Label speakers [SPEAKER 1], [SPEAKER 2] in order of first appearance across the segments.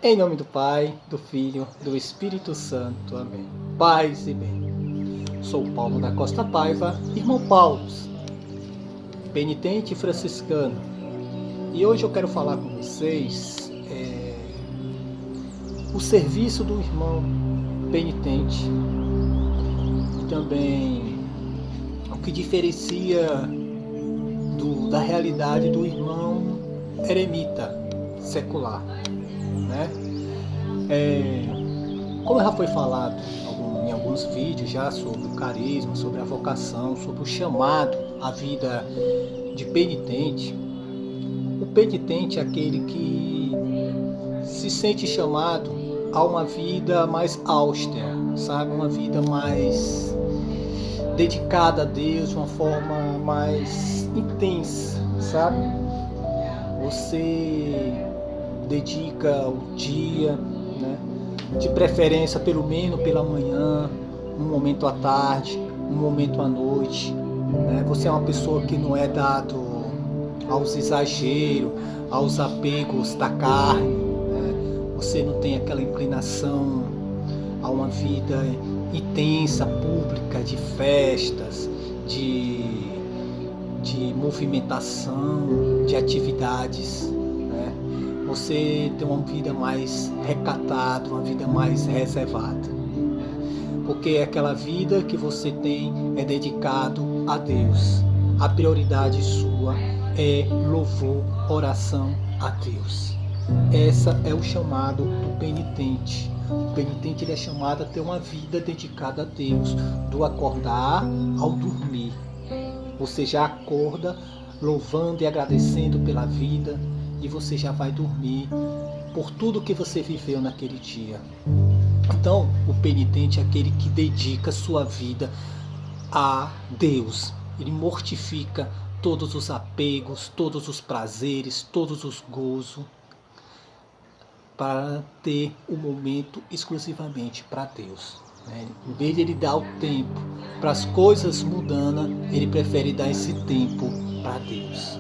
[SPEAKER 1] Em nome do Pai, do Filho, do Espírito Santo. Amém. Paz e bem. Sou Paulo da Costa Paiva, irmão Paulo, penitente franciscano. E hoje eu quero falar com vocês o serviço do irmão penitente. E também o que diferencia da realidade do irmão eremita secular. Né? Como já foi falado em alguns vídeos já sobre o carisma, sobre a vocação, sobre o chamado à vida de penitente, o penitente é aquele que se sente chamado a uma vida mais austera, sabe? Uma vida mais dedicada a Deus, uma forma mais intensa, sabe? Você dedica o dia, né? De preferência pelo menos pela manhã, um momento à tarde, um momento à noite, né? Você é uma pessoa que não é dado aos exageros, aos apegos da carne, né? Você não tem aquela inclinação a uma vida intensa, pública, de festas, de movimentação, de atividades. Você tem uma vida mais recatada, uma vida mais reservada. Porque aquela vida que você tem é dedicado a Deus. A prioridade sua é louvor, oração a Deus. Essa é o chamado do penitente. O penitente ele é chamado a ter uma vida dedicada a Deus, do acordar ao dormir. Você já acorda louvando e agradecendo pela vida, e você já vai dormir por tudo que você viveu naquele dia. Então, o penitente é aquele que dedica sua vida a Deus. Ele mortifica todos os apegos, todos os prazeres, todos os gozos, para ter o momento exclusivamente para Deus. Em vez de ele dar o tempo para as coisas mundanas, ele prefere dar esse tempo para Deus.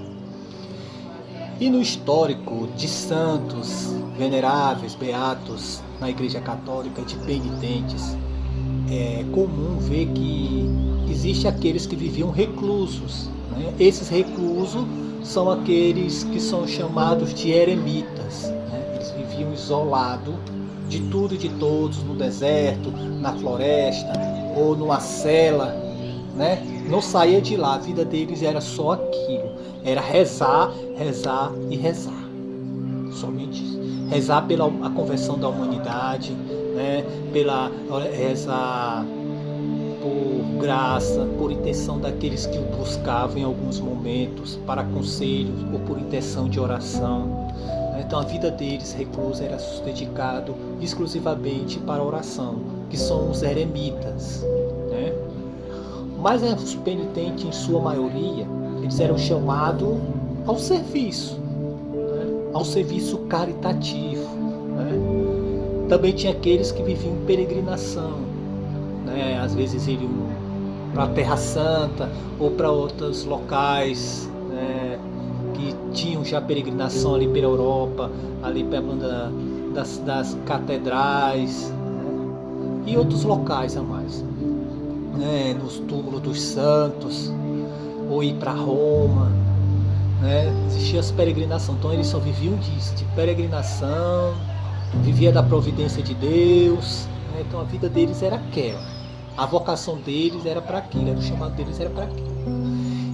[SPEAKER 1] E no histórico de santos, veneráveis, beatos na Igreja Católica, de penitentes, é comum ver que existe aqueles que viviam reclusos. Né? Esses reclusos são aqueles que são chamados de eremitas. Né? Eles viviam isolados de tudo e de todos, no deserto, na floresta ou numa cela. Né? Não saía de lá, a vida deles era só aquilo. Era rezar, rezar e rezar. Somente isso. Rezar pela a conversão da humanidade, né? Rezar por graça, por intenção daqueles que o buscavam em alguns momentos, para conselhos ou por intenção de oração. Então a vida deles, reclusa, era dedicado exclusivamente para a oração, que são os eremitas. Né? Mas os penitentes, em sua maioria, eles eram chamados ao serviço, né? Ao serviço caritativo. Né? Também tinha aqueles que viviam em peregrinação. Né? Às vezes iriam para a Terra Santa ou para outros locais, né? Que tinham já peregrinação ali pela Europa, ali perto das catedrais, né? E outros locais a mais. Né? Nos túmulos dos santos, ou ir para Roma, né? Existia as peregrinações, então eles só viviam disso, de peregrinação, vivia da providência de Deus, né? Então a vida deles era aquela, a vocação deles era para aquilo, o chamado deles era para aquilo.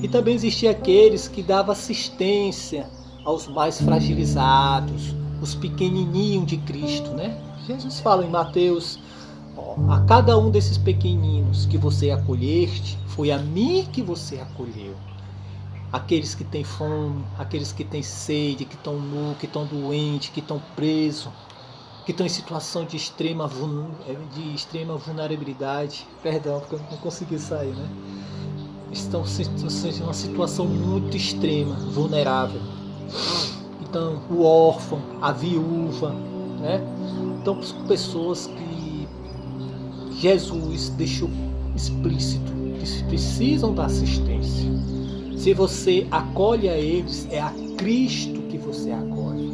[SPEAKER 1] E também existia aqueles que davam assistência aos mais fragilizados, os pequenininhos de Cristo, né? Jesus fala em Mateus: a cada um desses pequeninos que você acolheste, foi a mim que você acolheu. Aqueles que têm fome, aqueles que têm sede, que estão nus, que estão doentes, que estão presos, que estão em situação de extrema vulnerabilidade. Perdão, porque eu não consegui sair, né? Estão em uma situação muito extrema, vulnerável. Então, o órfão, a viúva, né? Então, são pessoas que Jesus deixou explícito que precisam da assistência. Se você acolhe a eles, é a Cristo que você acolhe.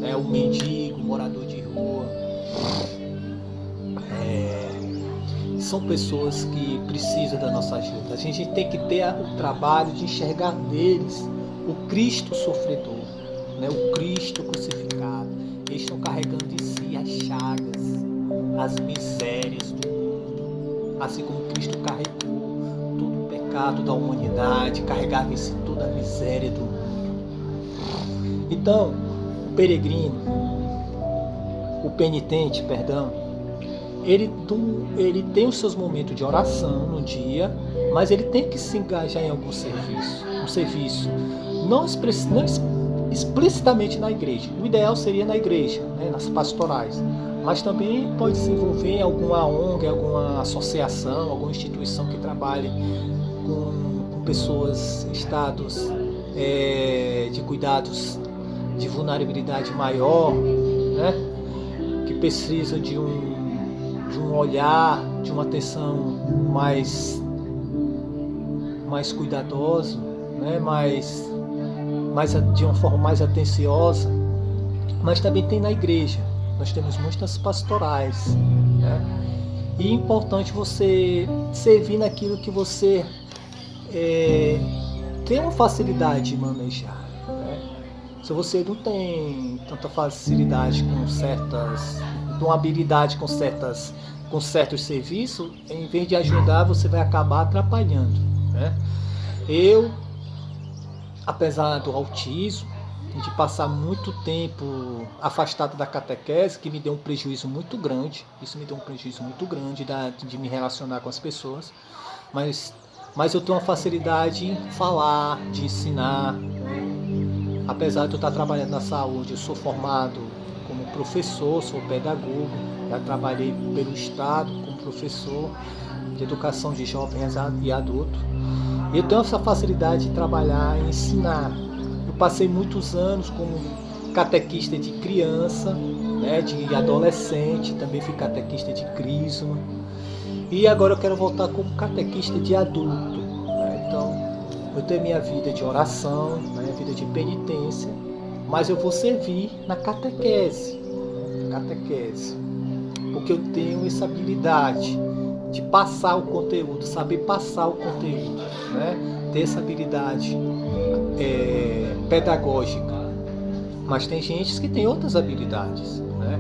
[SPEAKER 1] É o mendigo, morador de rua, boa. São pessoas que precisam da nossa ajuda. A gente tem que ter o trabalho de enxergar neles o Cristo sofredor, né? O Cristo crucificado. Eles estão carregando em si as chagas, as misérias do mundo, assim como Cristo carregou todo o pecado da humanidade, carregava em si toda a miséria do mundo. Então, o peregrino, o penitente, ele tem os seus momentos de oração no dia, mas ele tem que se engajar em algum serviço. Um serviço não explicitamente na igreja. O ideal seria na igreja, né, nas pastorais. Mas também pode se envolver em alguma ONG, alguma associação, alguma instituição que trabalhe com pessoas em estados de cuidados de vulnerabilidade maior, né, que precisam de um olhar, de uma atenção mais cuidadosa, né? De uma forma mais atenciosa. Mas também tem na igreja. Nós temos muitas pastorais, né? E é importante você servir naquilo que você tem uma facilidade de manejar, né? Se você não tem tanta facilidade uma habilidade com certos serviços, em vez de ajudar, você vai acabar atrapalhando, né? Eu, apesar do autismo, de passar muito tempo afastado da catequese, que me deu um prejuízo muito grande, de me relacionar com as pessoas, mas eu tenho uma facilidade em falar, de ensinar. Apesar de eu estar trabalhando na saúde, eu sou formado como professor, sou pedagogo, já trabalhei pelo Estado como professor de educação de jovens e adultos. Eu tenho essa facilidade de trabalhar e ensinar. Eu passei muitos anos como catequista de criança, né, de adolescente, também fui catequista de crisma. E agora eu quero voltar como catequista de adulto, né? Então, eu tenho minha vida de oração, minha vida de penitência, mas eu vou servir na catequese, porque eu tenho essa habilidade de passar o conteúdo, saber passar o conteúdo, né? Ter essa habilidade pedagógica. Mas tem gente que tem outras habilidades, né?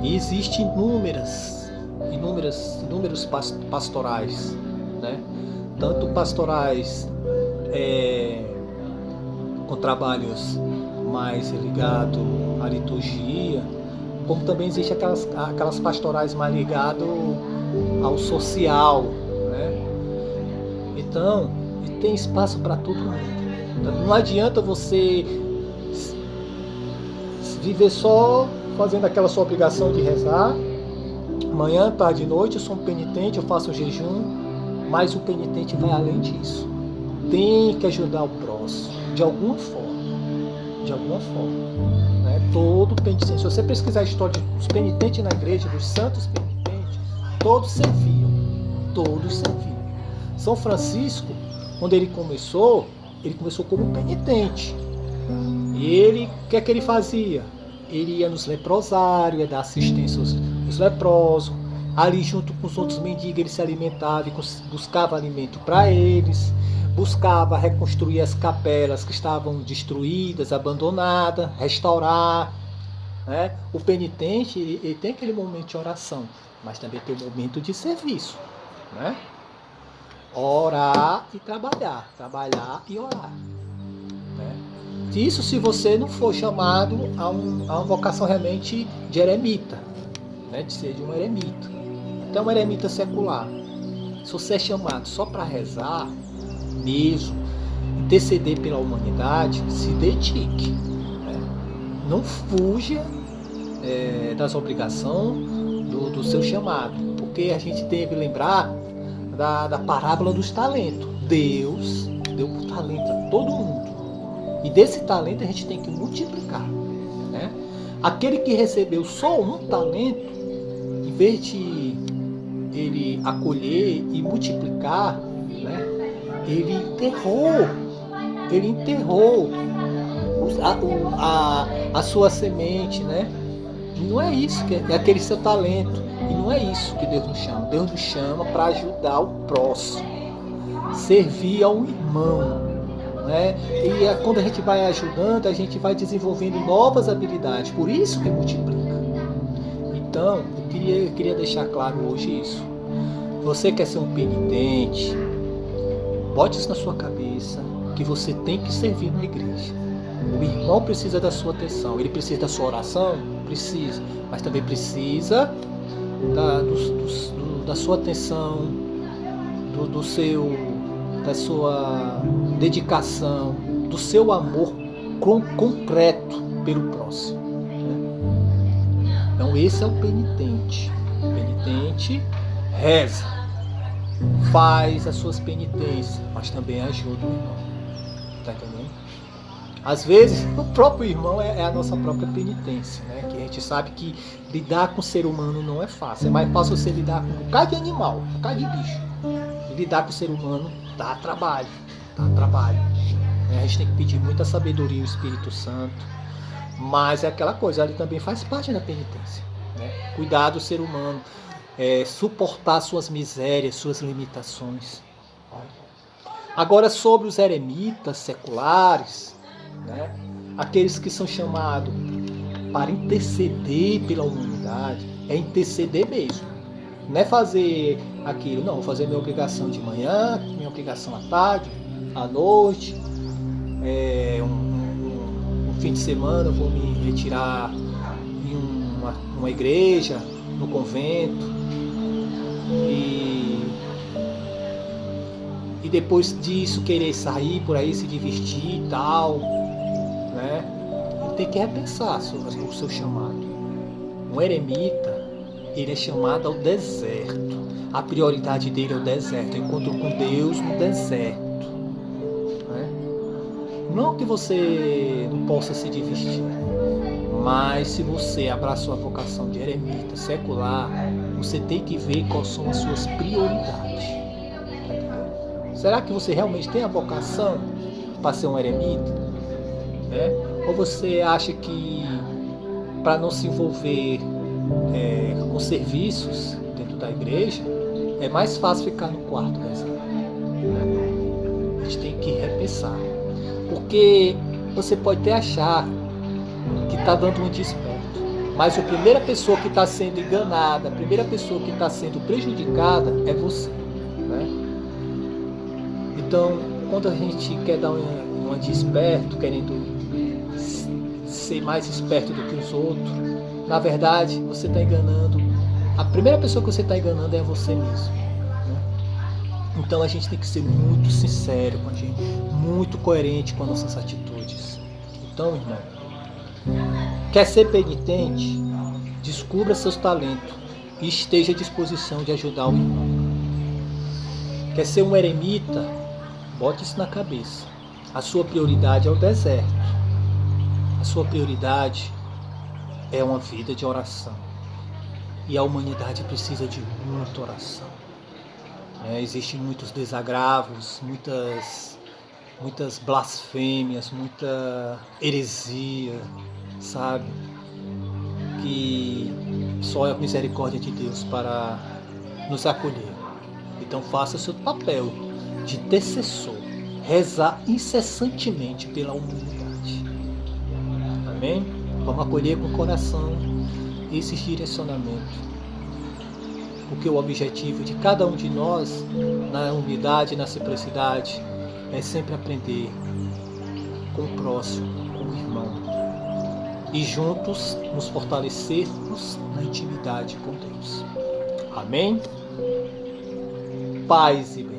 [SPEAKER 1] E existem inúmeros pastorais, né? Tanto pastorais com trabalhos mais ligados à liturgia, como também existe aquelas pastorais mais ligadas ao social, né? Então, tem espaço para todo mundo. Não adianta você viver só fazendo aquela sua obrigação de rezar. Manhã, tarde e noite, eu sou um penitente, eu faço um jejum, mas o penitente vai além disso. Tem que ajudar o próximo, de alguma forma. Né? Todo penitente, se você pesquisar a história dos penitentes na igreja, dos santos penitentes, todos serviam. São Francisco, quando ele começou como penitente. E o que é que ele fazia? Ele ia nos leprosários, ia dar assistência aos leprosos. Ali, junto com os outros mendigos, ele se alimentava e buscava alimento para eles. Buscava reconstruir as capelas que estavam destruídas, abandonadas, restaurar, né? O penitente, ele tem aquele momento de oração, mas também tem o momento de serviço, né? Orar e trabalhar e orar, né? Isso se você não for chamado a uma vocação realmente de eremita, né? De ser de um eremita. Então, um eremita secular, se você é chamado só para rezar mesmo, interceder pela humanidade, se dedique, né? Não fuja das obrigações do seu chamado, porque a gente deve lembrar da parábola dos talentos. Deus deu um talento a todo mundo, e desse talento a gente tem que multiplicar, né? Aquele que recebeu só um talento, em vez de ele acolher e multiplicar, né, ele enterrou a sua semente, né? E não é isso, é aquele seu talento. E não é isso que Deus nos chama. Deus nos chama para ajudar o próximo, servir ao irmão, né? E quando a gente vai ajudando, a gente vai desenvolvendo novas habilidades. Por isso que multiplica. Então, eu queria deixar claro hoje isso. Você quer ser um penitente, bote isso na sua cabeça, que você tem que servir na igreja. O irmão precisa da sua atenção. Ele precisa da sua oração? Precisa. Mas também precisa da sua atenção, da sua dedicação, do seu amor concreto pelo próximo. Então esse é o penitente. O penitente reza, faz as suas penitências, mas também ajuda o irmão. Tá entendendo? Às vezes o próprio irmão é a nossa própria penitência, né? Que a gente sabe que lidar com o ser humano não é fácil. É mais fácil você lidar com um bocado de animal, um bocado de bicho. E lidar com o ser humano dá trabalho. A gente tem que pedir muita sabedoria ao Espírito Santo. Mas é aquela coisa, ele também faz parte da penitência, né? Cuidar do ser humano, suportar suas misérias, suas limitações. Agora, sobre os eremitas seculares, né? Aqueles que são chamados para interceder pela humanidade, é interceder mesmo. Não é fazer aquilo, não, vou fazer minha obrigação de manhã, minha obrigação à tarde, à noite, um fim de semana eu vou me retirar em uma igreja, no convento, e depois disso querer sair por aí, se divertir e tal, né? Ele tem que repensar o seu chamado. Um eremita, ele é chamado ao deserto. A prioridade dele é o deserto, o encontro com Deus no deserto, né? Não que você não possa se divertir, mas se você abraçou a vocação de eremita secular, você tem que ver quais são as suas prioridades. Será que você realmente tem a vocação para ser um eremita? Né? Ou você acha que para não se envolver com serviços dentro da igreja, é mais fácil ficar no quarto rezando? Né? A gente tem que repensar. Porque você pode até achar que está dando um desperto, mas a primeira pessoa que está sendo enganada, a primeira pessoa que está sendo prejudicada é você, né? Então, quando a gente quer dar um desperto, querendo ser mais esperto do que os outros, na verdade, você está enganando. A primeira pessoa que você está enganando é você mesmo, né? Então, a gente tem que ser muito sincero com a gente, muito coerente com as nossas atitudes. Então, irmão, quer ser penitente? Descubra seus talentos e esteja à disposição de ajudar o irmão. Quer ser um eremita? Bote isso na cabeça. A sua prioridade é o deserto. A sua prioridade é uma vida de oração. E a humanidade precisa de muita oração. Existem muitos desagravos, muitas blasfêmias, muita heresia, sabe? Que só é a misericórdia de Deus para nos acolher. Então faça o seu papel de intercessor, rezar incessantemente pela humanidade. Amém? Vamos acolher com o coração esses direcionamentos. Porque o objetivo de cada um de nós, na unidade, na simplicidade, é sempre aprender com o próximo, com o irmão. E juntos nos fortalecermos na intimidade com Deus. Amém? Paz e bem.